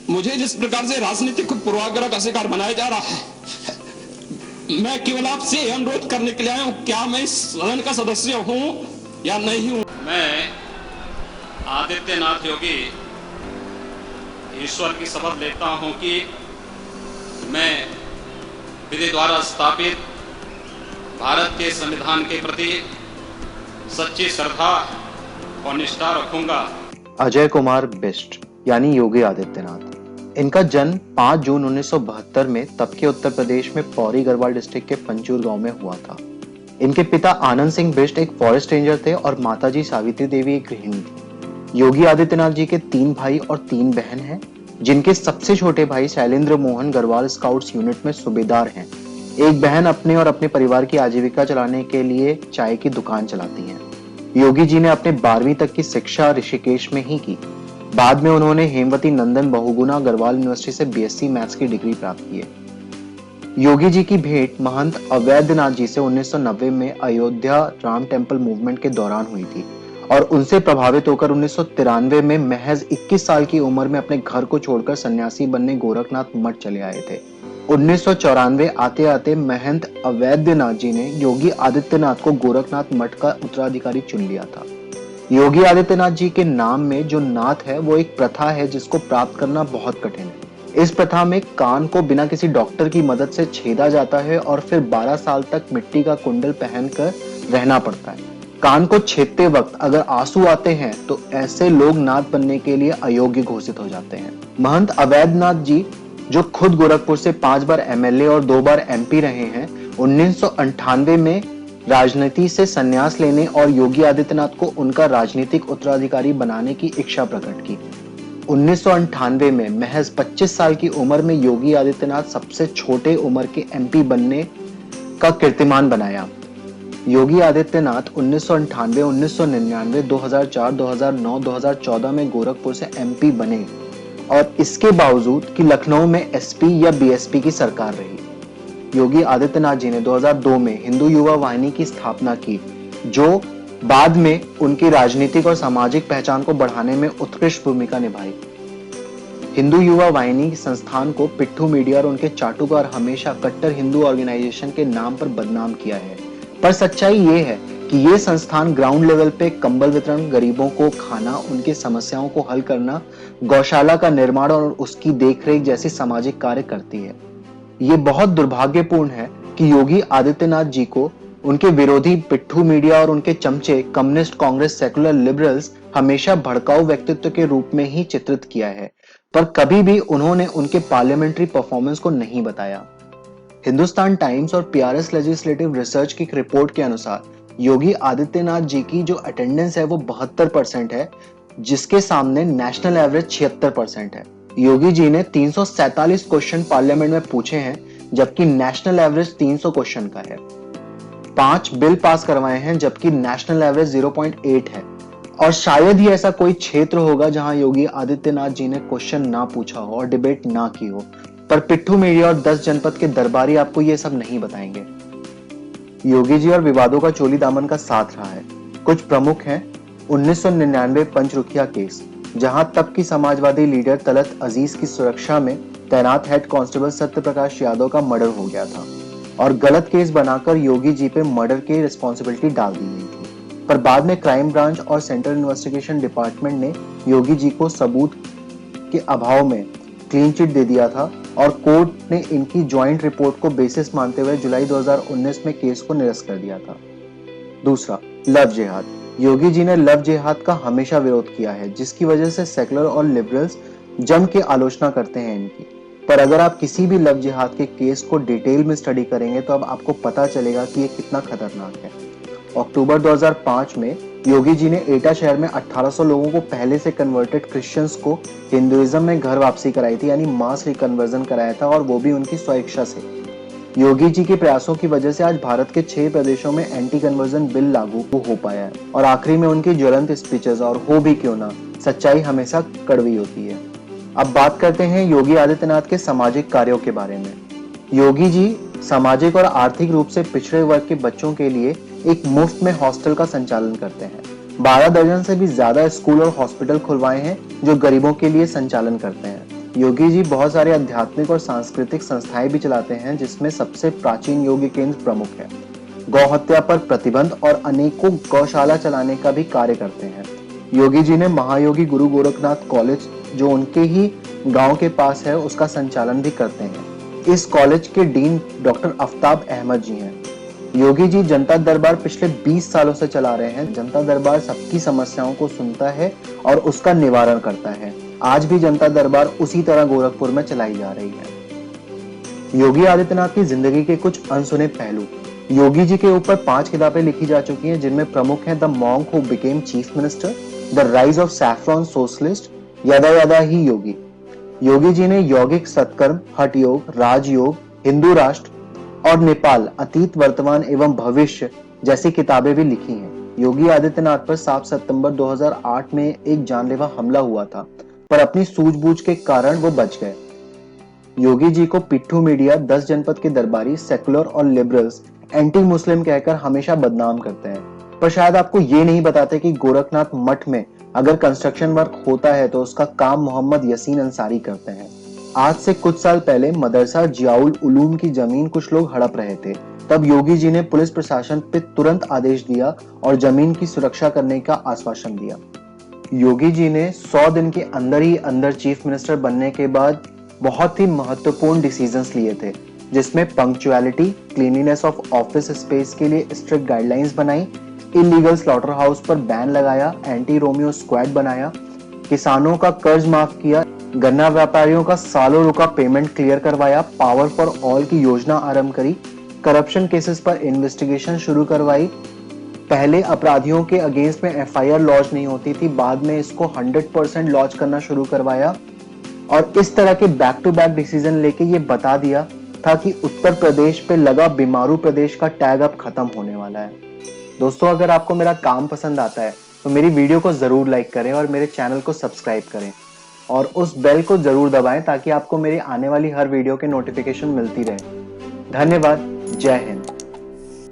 मुझे जिस प्रकार से राजनीतिक पूर्वाग्रह का शिकार बनाया जा रहा है, मैं केवल आपसे अनुरोध करने के लिए आया हूं, क्या मैं इस सदन का सदस्य हूं या नहीं हूं। मैं आदित्यनाथ योगी ईश्वर की शपथ लेता हूं कि मैं विधि द्वारा स्थापित भारत के संविधान के प्रति सच्ची श्रद्धा और निष्ठा रखूंगा। अजय कुमार बिष्ट यानी योगी आदित्यनाथ। इनका जन्म 5 जून 1972 में तब के उत्तर प्रदेश में पौरी गढ़वाल डिस्ट्रिक्ट के पंचूर गांव में हुआ था। इनके पिता आनंद सिंह बिष्ट एक फॉरेस्ट रेंजर थे और माताजी सावित्री देवी एक गृहिणी थी। योगी आदित्यनाथ जी के 3 भाई और 3 बहन हैं, जिनके सबसे छोटे भाई शैलेंद्र मोहन गढ़वाल स्काउट्स यूनिट में सूबेदार हैं। एक बहन अपने और अपने परिवार की आजीविका चलाने के लिए चाय की दुकान चलाती हैं। योगी जी ने अपने 12वीं तक की शिक्षा ऋषिकेश में ही की। बाद में उन्होंने हेमवती नंदन बहुगुणा गढ़वाल यूनिवर्सिटी से बीएससी मैथ्स की डिग्री प्राप्त की है। योगी जी की भेंट महंत अवैधनाथ जी से 1990 में अयोध्या राम टेम्पल मूवमेंट के दौरान हुई थी और उनसे प्रभावित होकर 1993 में महज 21 साल की उम्र में अपने घर को छोड़कर सन्यासी बनने गोरखनाथ मठ चले आए थे। 1994 आते आते महंत अवैधनाथ जी ने योगी आदित्यनाथ को गोरखनाथ मठ का उत्तराधिकारी चुन लिया था। योगी आदित्यनाथ जी के नाम में जो नाथ है वो एक प्रथा है जिसको प्राप्त करना बहुत कठिन है। इस प्रथा में कान को बिना किसी डॉक्टर की मदद से छेदा जाता है और फिर 12 साल तक मिट्टी का कुंडल पहनकर रहना पड़ता है। कान को छेदते वक्त अगर आंसू आते हैं तो ऐसे लोग नाथ बनने के लिए अयोग्य घोषित हो जाते हैं। महंत अवैधनाथ जी, जो खुद गोरखपुर से 5 बार एमएलए और 2 बार एमपी रहे हैं, 1998 में राजनीति से संन्यास लेने और योगी आदित्यनाथ को उनका राजनीतिक उत्तराधिकारी बनाने की इच्छा प्रकट की। 1998 में महज 25 साल की उम्र में योगी आदित्यनाथ सबसे छोटे उम्र के एमपी बनने का कीर्तिमान बनाया। योगी आदित्यनाथ 1998, 1999, 2004, 2009, 2014 में गोरखपुर से एमपी बने और इसके बावजूद कि लखनऊ में एसपी या बीएसपी की सरकार रही। योगी आदित्यनाथ जी ने 2002 में हिंदू युवा वाहिनी की स्थापना की, जो बाद में उनकी राजनीतिक और सामाजिक पहचान को बढ़ाने में उत्कृष्ट भूमिका निभाई। हिंदू युवा वाहिनी संस्थान को पिट्ठू मीडिया और उनके चाटुकार हमेशा कट्टर हिंदू ऑर्गेनाइजेशन के नाम पर बदनाम किया है, पर सच्चाई ये है कि ये संस्थान ग्राउंड लेवल पे कंबल वितरण, गरीबों को खाना, उनकी समस्याओं को हल करना, गौशाला का निर्माण और उसकी देखरेख जैसी सामाजिक कार्य करती है। ये बहुत दुर्भाग्यपूर्ण है कि योगी आदित्यनाथ जी को उनके विरोधी पिट्ठू मीडिया और उनके चमचे कम्युनिस्ट, कांग्रेस, सेकुलर लिबरल्स हमेशा भड़काऊ व्यक्तित्व के रूप में ही चित्रित किया है, पर कभी भी उन्होंने उनके पार्लियामेंट्री परफॉर्मेंस को नहीं बताया। हिंदुस्तान टाइम्स और पीआरएस लेजिस्लेटिव रिसर्च की रिपोर्ट के अनुसार योगी आदित्यनाथ जी की जो अटेंडेंस है वो 72% है, जिसके सामने नेशनल एवरेज 76% है। योगी जी ने 347 क्वेश्चन पार्लियामेंट में पूछे हैं, जबकि नेशनल एवरेज 300 क्वेश्चन का है। 5 बिल पास करवाए हैं, जबकि नेशनल एवरेज 0.8 है। और शायद ही ऐसा कोई क्षेत्र होगा जहां योगी आदित्यनाथ जी ने क्वेश्चन ना पूछा हो और डिबेट ना की हो, पर पिट्ठू मीडिया और 10 जनपद के दरबारी आपको ये सब नहीं बताएंगे। योगी जी और विवादों का चोली दामन का साथ रहा है। कुछ प्रमुख हैं 1999 पंचरुखिया केस, जहां तब की समाजवादी लीडर तलत अजीज की सुरक्षा में तैनात हेड कांस्टेबल सत्य प्रकाश यादव का मर्डर हो गया था और गलत केस बनाकर योगी जी पे मर्डर की रिस्पॉन्सिबिलिटी डाल दी गई थी, पर बाद में क्राइम ब्रांच और सेंट्रल इन्वेस्टिगेशन डिपार्टमेंट ने योगी जी को सबूत के अभाव में क्लीन चिट दे दिया था और कोर्ट ने इनकी ज्वाइंट रिपोर्ट को बेसिस मानते हुए जुलाई 2019 में केस को निरस्त कर दिया था। दूसरा, लव जिहाद। योगी जी ने लव जिहाद का हमेशा विरोध किया है, जिसकी वजह से सेकुलर और लिबरल्स जम के आलोचना करते हैं इनकी। पर अगर आप किसी भी लव जिहाद के केस को डिटेल में स्टडी करेंगे तो अब आपको पता चलेगा कि ये कितना खतरनाक है। अक्टूबर 2005 में योगी जी ने एटा शहर में 1800 लोगों को पहले से कन्वर्टेड क्रिश्चियंस को हिंदुइज्म में घर वापसी कराई थी, यानी मास रिकन्वर्जन कराया था, और वो भी उनकी स्वेच्छा से। योगी जी के प्रयासों की वजह से आज भारत के 6 प्रदेशों में एंटी कन्वर्जन बिल लागू हो पाया है। और आखिरी में उनकी ज्वलंत स्पीचेस, और हो भी क्यों ना, सच्चाई हमेशा कड़वी होती है। अब बात करते हैं योगी आदित्यनाथ के सामाजिक कार्यों के बारे में। योगी जी सामाजिक और आर्थिक रूप से पिछड़े वर्ग के बच्चों के लिए एक मुफ्त में हॉस्टल का संचालन करते हैं। 12 दर्जन से भी ज्यादा स्कूल और हॉस्पिटल खुलवाए हैं जो गरीबों के लिए संचालन करते हैं। योगी जी बहुत सारे आध्यात्मिक और सांस्कृतिक संस्थाएं भी चलाते हैं, जिसमें सबसे प्राचीन योगी केंद्र प्रमुख है। गौ हत्या पर प्रतिबंध और अनेकों गौशाला चलाने का भी कार्य करते हैं। योगी जी ने महायोगी गुरु गोरखनाथ कॉलेज, जो उनके ही गांव के पास है, उसका संचालन भी करते हैं। इस कॉलेज के डीन डॉक्टर आफ्ताब अहमद जी हैं। योगी जी जनता दरबार पिछले 20 सालों से चला रहे हैं। जनता दरबार सबकी समस्याओं को सुनता है और उसका निवारण करता है। आज भी जनता दरबार उसी तरह गोरखपुर में चलाई जा रही है। योगी आदित्यनाथ की जिंदगी के कुछ अनसुने पहलू। योगी जी के ऊपर 5 किताबें लिखी जा चुकी हैं, जिनमें प्रमुख हैं the monk who became chief minister, the rise of saffron socialist, यादा यादा ही योगी। योगी जी ने यौगिक सत्कर्म, हठ योग, राजयोग, हिंदू राष्ट्र और नेपाल, अतीत, वर्तमान एवं भविष्य जैसी किताबें भी लिखी हैं। योगी आदित्यनाथ पर 7 सितंबर 2008 में एक जानलेवा हमला हुआ था, पर अपनी सूझबूझ के कारण वो बच गए। योगी जी को पिट्ठू मीडिया, 10 जनपद के दरबारी, सेकुलर और लिबरल्स एंटी मुस्लिम कहकर हमेशा बदनाम करते हैं, पर शायद आपको ये नहीं बताते कि गोरखनाथ मठ में अगर कंस्ट्रक्शन वर्क होता है तो उसका काम मोहम्मद यासीन अंसारी करते हैं। आज से कुछ साल पहले मदरसा जियाउल उलूम की जमीन कुछ लोग हड़प रहे थे। तब योगी जी ने पुलिस प्रशासन पे तुरंत आदेश दिया और जमीन की सुरक्षा करने का आश्वासन दिया। योगी जी ने 100 दिन के अंदर ही अंदर चीफ मिनिस्टर बनने के बाद बहुत ही महत्वपूर्ण डिसीजंस लिए थे, जिसमें punctuality, cleanliness of office space के लिए स्ट्रिक्ट गाइडलाइंस बनाई, इलीगल स्लॉटर हाउस पर बैन लगाया, एंटी रोमियो स्क्वाड बनाया, किसानों का कर्ज माफ किया, गन्ना व्यापारियों का सालों रुका पेमेंट क्लियर करवाया, पावर फॉर ऑल की योजना आरंभ करी, करप्शन केसेस पर इन्वेस्टिगेशन शुरू करवाई। पहले अपराधियों के अगेंस्ट में एफआईआर लॉन्च नहीं होती थी, बाद में इसको 100% लॉन्च करना शुरू करवाया और इस तरह के बैक टू बैक डिसीजन लेके ये बता दिया था कि उत्तर प्रदेश पे लगा बीमारू प्रदेश का टैग अब खत्म होने वाला है। दोस्तों, अगर आपको मेरा काम पसंद आता है तो मेरी वीडियो को जरूर लाइक करें और मेरे चैनल को सब्सक्राइब करें और उस बेल को जरूर दबाएं ताकि आपको मेरी आने वाली हर वीडियो के नोटिफिकेशन मिलती रहे। धन्यवाद। जय हिंद।